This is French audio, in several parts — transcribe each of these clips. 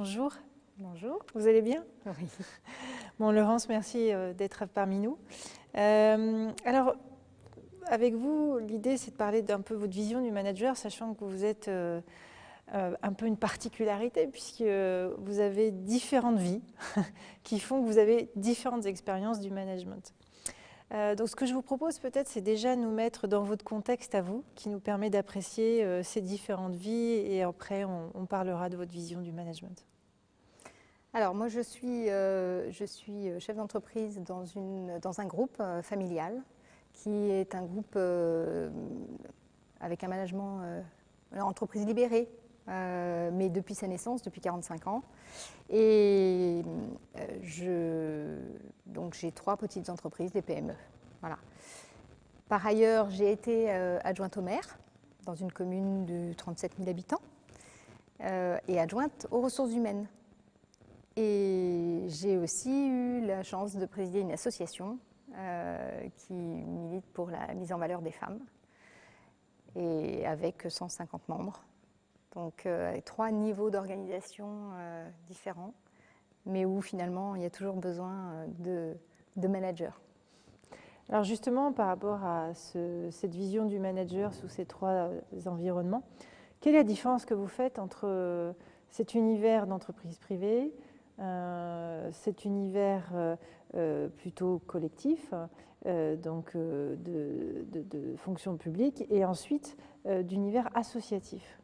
Bonjour, Bonjour. vous allez bien? Oui. Bon, Laurence, merci d'être parmi nous. Alors, avec vous, l'idée, c'est de parler d'un peu votre vision du manager, sachant que vous êtes un peu une particularité, puisque vous avez différentes vies qui font que vous avez différentes expériences du management. Donc, ce que je vous propose peut-être, c'est déjà nous mettre dans votre contexte à vous, qui nous permet d'apprécier ces différentes vies, et après, on parlera de votre vision du management. Alors moi je suis chef d'entreprise dans un groupe familial qui est un groupe avec un management entreprise libérée, mais depuis sa naissance, depuis 45 ans. Et donc j'ai 3 petites entreprises, des PME. Voilà. Par ailleurs, j'ai été adjointe au maire dans une commune de 37 000 habitants et adjointe aux ressources humaines. Et j'ai aussi eu la chance de présider une association qui milite pour la mise en valeur des femmes, et avec 150 membres. Donc 3 niveaux d'organisation différents, mais où finalement il y a toujours besoin de managers. Alors justement, par rapport à cette vision du manager sous ces 3 environnements, quelle est la différence que vous faites entre cet univers d'entreprise privée, cet univers plutôt collectif, donc de fonction publique, et ensuite d'univers associatif?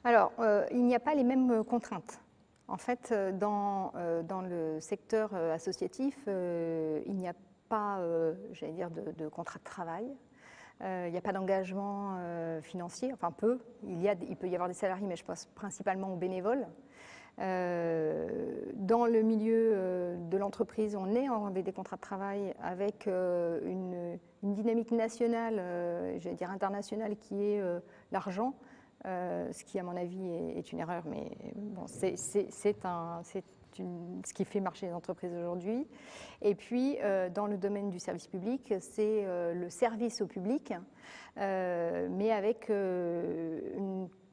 Alors, il n'y a pas les mêmes contraintes. En fait, dans le secteur associatif, il n'y a pas, j'allais dire, de contrat de travail. Il n'y a pas d'engagement financier, enfin peu. Il peut y avoir des salariés, mais je pense principalement aux bénévoles. Dans le milieu de l'entreprise, on est avec des contrats de travail avec une dynamique nationale, j'allais dire internationale, qui est l'argent. Ce qui, à mon avis, est une erreur, mais bon, c'est ce qui fait marcher les entreprises aujourd'hui. Et puis, dans le domaine du service public, c'est le service au public, mais avec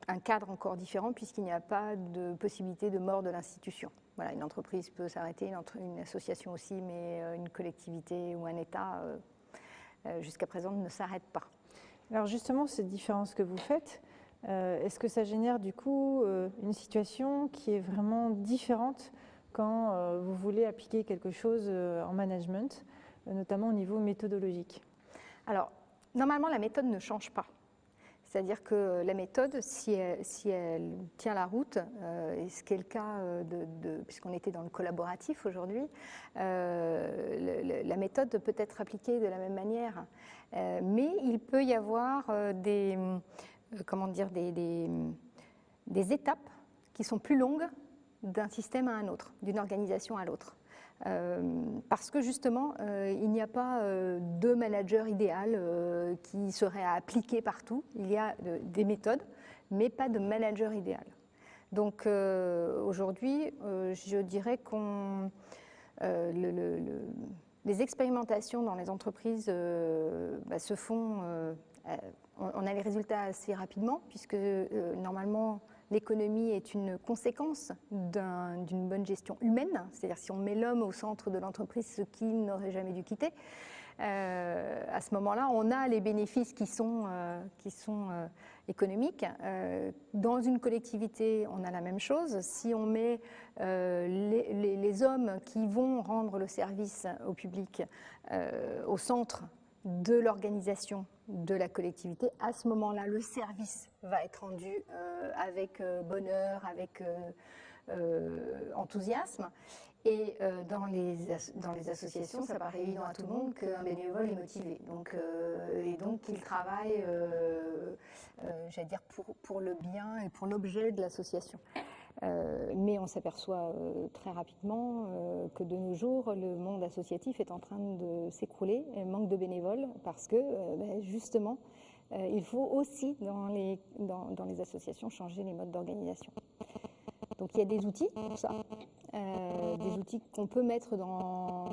un cadre encore différent, puisqu'il n'y a pas de possibilité de mort de l'institution. Voilà, une entreprise peut s'arrêter, une association aussi, mais une collectivité ou un État, jusqu'à présent, ne s'arrête pas. Alors justement, cette différence que vous faites, est-ce que ça génère du coup une situation qui est vraiment différente quand vous voulez appliquer quelque chose en management, notamment au niveau méthodologique? Alors, normalement, la méthode ne change pas. C'est-à-dire que la méthode, si elle tient la route, et ce qui est le cas puisqu'on était dans le collaboratif aujourd'hui, la méthode peut être appliquée de la même manière. Mais il peut y avoir des étapes qui sont plus longues d'un système à un autre, d'une organisation à l'autre. Parce que justement, il n'y a pas de manager idéal qui serait à appliquer partout. Il y a des méthodes, mais pas de manager idéal. Donc aujourd'hui, je dirais qu'on les expérimentations dans les entreprises se font. On a les résultats assez rapidement, puisque normalement, l'économie est une conséquence d'une bonne gestion humaine, c'est-à-dire si on met l'homme au centre de l'entreprise, ce qui n'aurait jamais dû quitter, à ce moment-là, on a les bénéfices qui sont économiques. Dans une collectivité, on a la même chose. Si on met les hommes qui vont rendre le service au public au centre de l'organisation de la collectivité, à ce moment-là, le service va être rendu avec bonheur, avec enthousiasme. Et dans les associations, ça paraît évident à tout le monde qu'un bénévole est motivé. Et donc qu'il travaille, j'allais dire, pour le bien et pour l'objet de l'association. Mais on s'aperçoit très rapidement que de nos jours, le monde associatif est en train de s'écrouler, manque de bénévoles, parce que justement, il faut aussi dans les associations changer les modes d'organisation. Donc il y a des outils pour ça. des outils qu'on peut mettre dans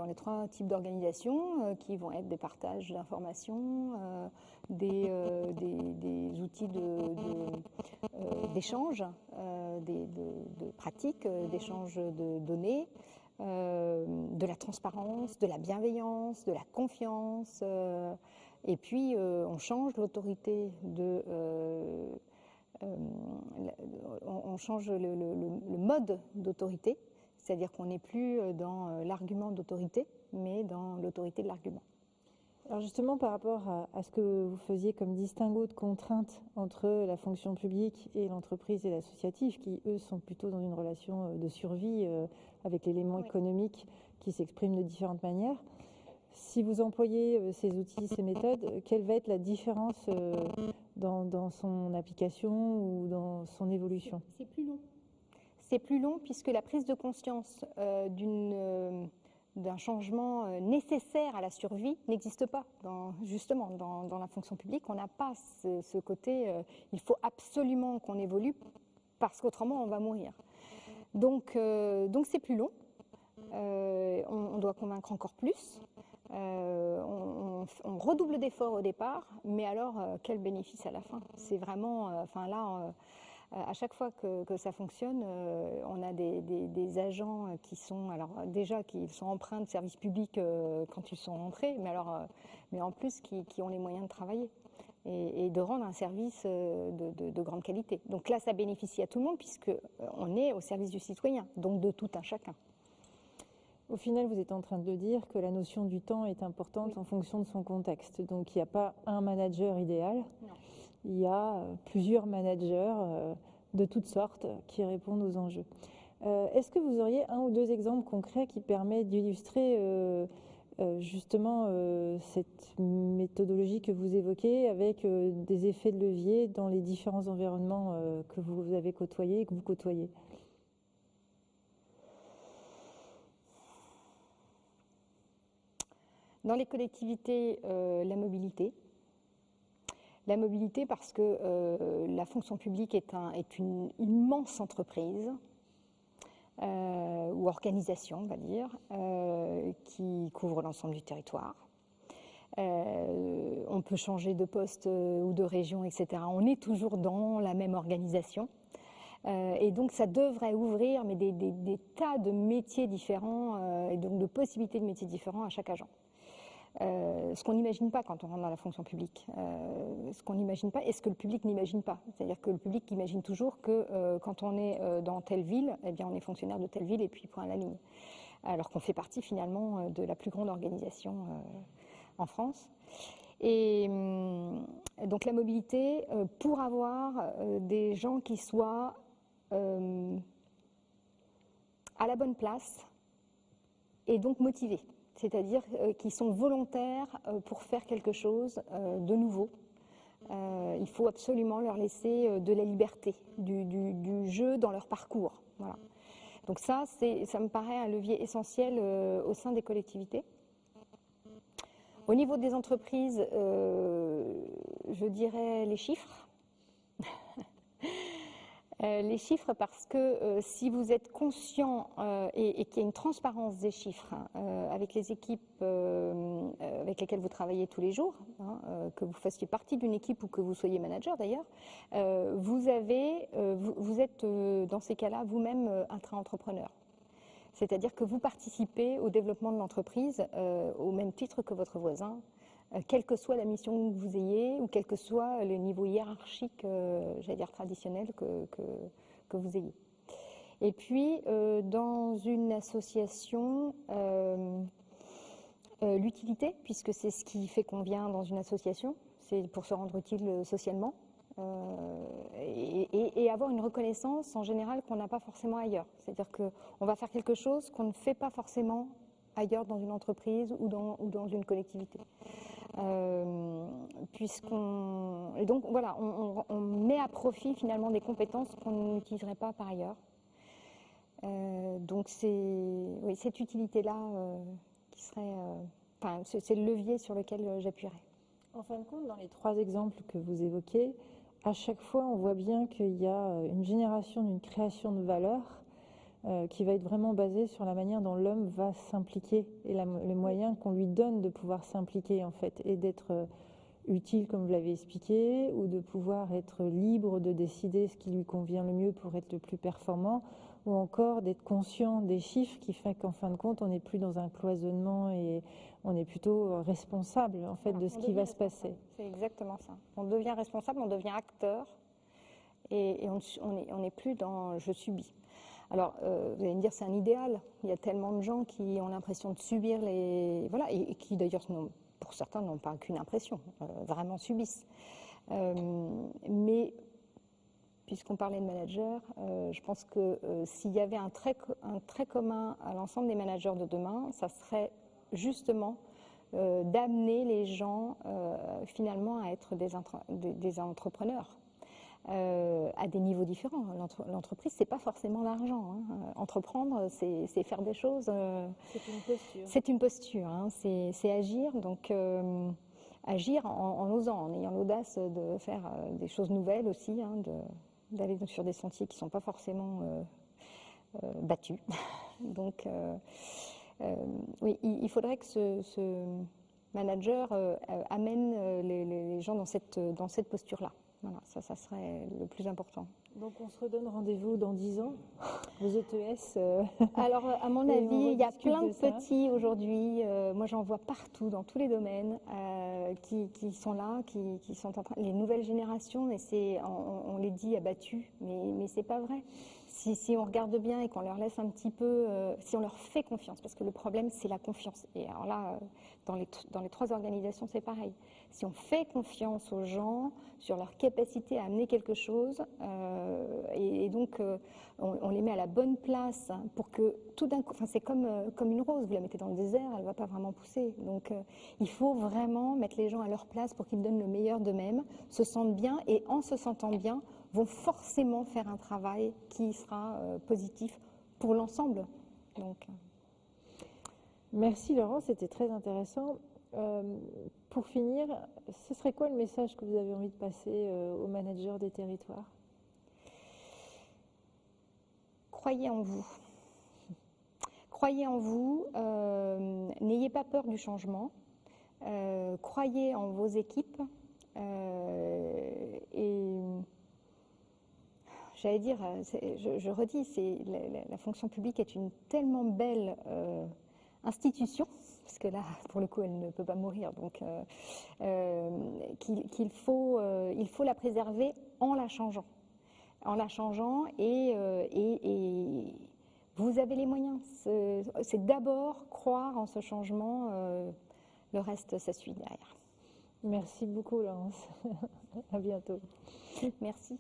les 3 types d'organisations, qui vont être des partages d'informations, des outils d'échange, de pratiques, d'échange de données, de la transparence, de la bienveillance, de la confiance. Et puis, on change l'autorité on change le mode d'autorité, c'est-à-dire qu'on n'est plus dans l'argument d'autorité, mais dans l'autorité de l'argument. Alors justement, par rapport à ce que vous faisiez comme distinguo de contraintes entre la fonction publique et l'entreprise et l'associatif, qui eux sont plutôt dans une relation de survie avec l'élément économique qui s'exprime de différentes manières, si vous employez ces outils, ces méthodes, quelle va être la différence dans son application ou dans son évolution? C'est plus long. C'est plus long puisque la prise de conscience d'un changement nécessaire à la survie n'existe pas justement dans la fonction publique. On n'a pas ce côté il faut absolument qu'on évolue parce qu'autrement on va mourir. Donc c'est plus long. On doit convaincre encore plus. On redouble d'efforts au départ, mais alors quel bénéfice à la fin? C'est vraiment, à chaque fois que ça fonctionne, on a des agents qui sont, alors déjà qui sont empreints de service public quand ils sont entrés, mais en plus qui ont les moyens de travailler et de rendre un service de grande qualité. Donc là, ça bénéficie à tout le monde puisqu'on est au service du citoyen, donc de tout un chacun. Au final, vous êtes en train de dire que la notion du temps est importante en fonction de son contexte. Donc il n'y a pas un manager idéal, non. Il y a plusieurs managers de toutes sortes qui répondent aux enjeux. Est-ce que vous auriez 1 ou 2 exemples concrets qui permettent d'illustrer justement cette méthodologie que vous évoquez avec des effets de levier dans les différents environnements que vous avez côtoyés et que vous côtoyez? Dans les collectivités, la mobilité. La mobilité parce que la fonction publique est une immense entreprise ou organisation, on va dire, qui couvre l'ensemble du territoire. On peut changer de poste ou de région, etc. On est toujours dans la même organisation. Et donc ça devrait ouvrir mais des tas de métiers différents et donc de possibilités de métiers différents à chaque agent. Ce qu'on n'imagine pas quand on rentre dans la fonction publique, ce qu'on n'imagine pas et ce que le public n'imagine pas. C'est-à-dire que le public imagine toujours que quand on est dans telle ville, eh bien on est fonctionnaire de telle ville et puis point à la ligne. Alors qu'on fait partie finalement de la plus grande organisation en France. Et donc la mobilité pour avoir des gens qui soient à la bonne place et donc motivés. C'est-à-dire qui sont volontaires pour faire quelque chose de nouveau. Il faut absolument leur laisser de la liberté, du jeu dans leur parcours. Voilà. Donc ça me paraît un levier essentiel au sein des collectivités. Au niveau des entreprises, je dirais les chiffres. Les chiffres parce que si vous êtes conscient et qu'il y a une transparence des chiffres avec les équipes avec lesquelles vous travaillez tous les jours, que vous fassiez partie d'une équipe ou que vous soyez manager d'ailleurs, vous êtes dans ces cas-là vous-même intra-entrepreneur. C'est-à-dire que vous participez au développement de l'entreprise au même titre que votre voisin, quelle que soit la mission que vous ayez ou quel que soit le niveau hiérarchique, j'allais dire traditionnel, que vous ayez. Et puis, dans une association, l'utilité, puisque c'est ce qui fait qu'on vient dans une association, c'est pour se rendre utile socialement. Et avoir une reconnaissance en général qu'on n'a pas forcément ailleurs. C'est-à-dire qu'on va faire quelque chose qu'on ne fait pas forcément ailleurs dans une entreprise ou dans une collectivité. Et donc voilà, on met à profit finalement des compétences qu'on n'utiliserait pas par ailleurs. Donc c'est cette utilité-là qui serait, c'est le levier sur lequel j'appuierais. En fin de compte, dans les 3 exemples que vous évoquez, à chaque fois, on voit bien qu'il y a une génération d'une création de valeur qui va être vraiment basé sur la manière dont l'homme va s'impliquer et les moyens qu'on lui donne de pouvoir s'impliquer en fait et d'être utile comme vous l'avez expliqué ou de pouvoir être libre de décider ce qui lui convient le mieux pour être le plus performant ou encore d'être conscient des chiffres qui fait qu'en fin de compte on n'est plus dans un cloisonnement et on est plutôt responsable en fait de ce qui va se passer. C'est exactement ça. On devient responsable, on devient acteur et on n'est plus dans je subis. Alors, vous allez me dire, c'est un idéal. Il y a tellement de gens qui ont l'impression de subir les... Voilà, et qui d'ailleurs, pour certains, n'ont pas qu'une impression, vraiment subissent. Mais, puisqu'on parlait de managers, je pense que s'il y avait un trait commun à l'ensemble des managers de demain, ça serait justement d'amener les gens finalement à être des entrepreneurs. À des niveaux différents. L'entreprise, c'est pas forcément l'argent. Hein. Entreprendre, c'est faire des choses. C'est une posture. C'est une posture. Hein. C'est agir. Donc, agir en osant, en ayant l'audace de faire des choses nouvelles aussi, hein, d'aller sur des sentiers qui sont pas forcément battus. Donc, oui, il faudrait que ce manager amène les gens dans cette posture-là. Voilà, ça serait le plus important. Donc on se redonne rendez-vous dans 10 ans, vos ETS. Alors à mon avis, il y a plein de petits aujourd'hui, moi j'en vois partout dans tous les domaines qui sont là, qui sont en train, les nouvelles générations, mais on les dit abattus, mais c'est pas vrai. Si on regarde bien et qu'on leur laisse un petit peu, si on leur fait confiance, parce que le problème c'est la confiance. Et alors là, dans les 3 organisations, c'est pareil. Si on fait confiance aux gens sur leur capacité à amener quelque chose, et donc on les met à la bonne place pour que tout d'un coup, enfin c'est comme une rose, vous la mettez dans le désert, elle ne va pas vraiment pousser. Donc il faut vraiment mettre les gens à leur place pour qu'ils donnent le meilleur d'eux-mêmes, se sentent bien et en se sentant bien, vont forcément faire un travail qui sera positif pour l'ensemble. Donc, merci Laurent, c'était très intéressant. Pour finir, ce serait quoi le message que vous avez envie de passer aux managers des territoires ? Croyez en vous. Croyez en vous, n'ayez pas peur du changement, croyez en vos équipes et j'allais dire, je redis, la fonction publique est une tellement belle institution, parce que là, pour le coup, elle ne peut pas mourir, donc il faut la préserver en la changeant. Et vous avez les moyens. C'est d'abord croire en ce changement, le reste, ça suit derrière. Merci beaucoup, Laurence. À bientôt. Merci.